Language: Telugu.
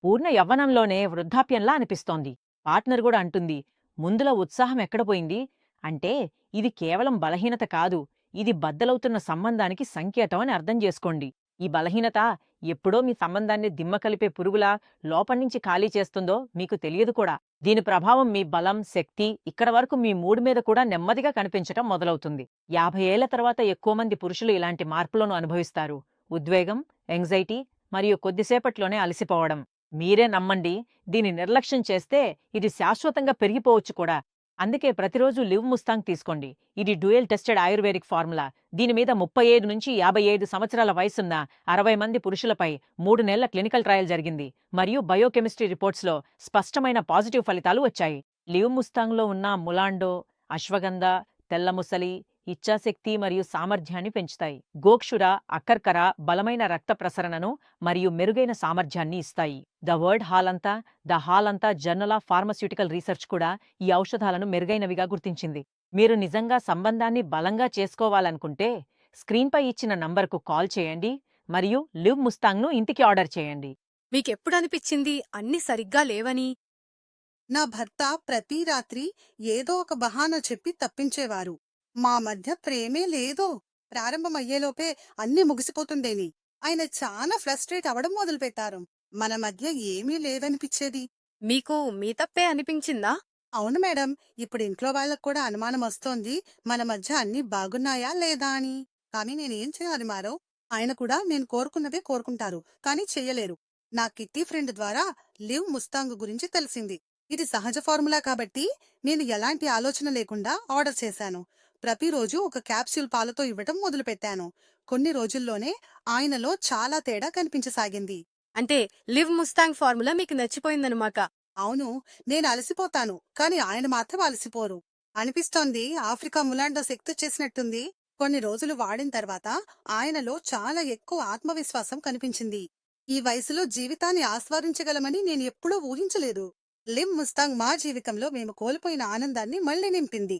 పూర్ణ యవ్వనంలోనే వృద్ధాప్యంలా అనిపిస్తోంది. పార్ట్నర్ గూడా అంటుంది, ముందుల ఉత్సాహం ఎక్కడ పోయింది? అంటే ఇది కేవలం బలహీనత కాదు. ఇది బద్దలవుతున్న సంబంధానికి సంకేతం అని అర్థం చేసుకోండి. ఈ బలహీనత ఎప్పుడో మీ సంబంధాన్ని దిమ్మ కలిపే పురుగులా లోపల్నించి ఖాళీ చేస్తుందో మీకు తెలియదు కూడా. దీని ప్రభావం మీ బలం, శక్తి ఇక్కడ వరకు మీ మూడ్ మీద కూడా నెమ్మదిగా కనిపించటం మొదలవుతుంది. 50 ఏళ్ల తర్వాత ఎక్కువ మంది పురుషులు ఇలాంటి మార్పులను అనుభవిస్తారు. ఉద్వేగం, యాంగ్జైటీ మరియు కొద్దిసేపట్లోనే అలసిపోవడం. మీరే నమ్మండి, దీని నిర్లక్ష్యం చేస్తే ఇది శాశ్వతంగా పెరిగిపోవచ్చు కూడా. అందుకే ప్రతిరోజు లివ్ ముస్తాంగ్ తీసుకోండి. ఇది డ్యూయల్ టెస్టెడ్ ఆయుర్వేదిక్ ఫార్ములా. దీని మీద 35 నుంచి 55 సంవత్సరాల వయసున్న 60 మంది పురుషులపై 3 నెలల క్లినికల్ ట్రయల్ జరిగింది మరియు బయోకెమిస్ట్రీ రిపోర్ట్స్లో స్పష్టమైన పాజిటివ్ ఫలితాలు వచ్చాయి. లివ్ ముస్తాంగ్లో ఉన్న ములాండో, అశ్వగంధ, తెల్లముసలి ఇచ్ఛాశక్తి మరియు సామర్థ్యాన్ని పెంచుతాయి. గోక్షుర, అక్కర్కర బలమైన రక్త ప్రసరణను మరియు మెరుగైన సామర్థ్యాన్ని ఇస్తాయి. ద హాల్ అంతా జర్నల్ ఆఫ్ ఫార్మస్యూటికల్ రీసెర్చ్ కూడా ఈ ఔషధాలను మెరుగైనవిగా గుర్తించింది. మీరు నిజంగా సంబంధాన్ని బలంగా చేసుకోవాలనుకుంటే స్క్రీన్పై ఇచ్చిన నంబర్కు కాల్ చేయండి మరియు లివ్ ముస్తాంగ్ను ఇంటికి ఆర్డర్ చేయండి. మీకెప్పుడనిపించింది అన్ని సరిగ్గా లేవని? నా భర్త ప్రతి రాత్రి ఏదో ఒక బహానా చెప్పి తప్పించేవారు. మా మధ్య ప్రేమే లేదు. ప్రారంభమయ్యేలోపే అన్నీ ముగిసిపోతుండేని. ఆయన చాలా ఫ్రస్ట్రేట్ అవడం మొదలుపెట్టారు. మన మధ్య ఏమీ లేదనిపించేది. మీకు మీ తప్పే అనిపించిందా? అవును మేడం, ఇప్పుడు ఇంట్లో వాళ్ళకు కూడా అనుమానం వస్తోంది మన మధ్య అన్నీ బాగున్నాయా లేదా అని. కానీ నేనేం చేయాలి మారో? ఆయన కూడా నేను కోరుకున్నవే కోరుకుంటారు, కానీ చెయ్యలేరు. నా కిట్టి ఫ్రెండ్ ద్వారా లివ్ ముస్తాంగ్ గురించి తెలిసింది. ఇది సహజ ఫార్ములా కాబట్టి నేను ఎలాంటి ఆలోచన లేకుండా ఆర్డర్ చేశాను. ప్రతిరోజు ఒక క్యాప్సూల్ పాలతో ఇవ్వటం మొదలుపెట్టాను. కొన్ని రోజుల్లోనే ఆయనలో చాలా తేడా కనిపించసాగింది. అంటే లివ్ ముస్తాంగ్ ఫార్ములా మీకు నచ్చిపోయిందనమాట. అవును, నేను అలసిపోతాను, కానీ ఆయన మాత్రం అలసిపోరు. అనిపిస్తోంది ఆఫ్రికా ములాండో శక్తి చేసినట్టుంది. కొన్ని రోజులు వాడిన తర్వాత ఆయనలో చాలా ఎక్కువ ఆత్మవిశ్వాసం కనిపించింది. ఈ వయసులో జీవితాన్ని ఆస్వాదించగలమని నేను ఎప్పుడూ ఊహించలేదు. లివ్ ముస్తాంగ్ మా జీవితంలో మేము కోల్పోయిన ఆనందాన్ని మళ్లీ నింపింది.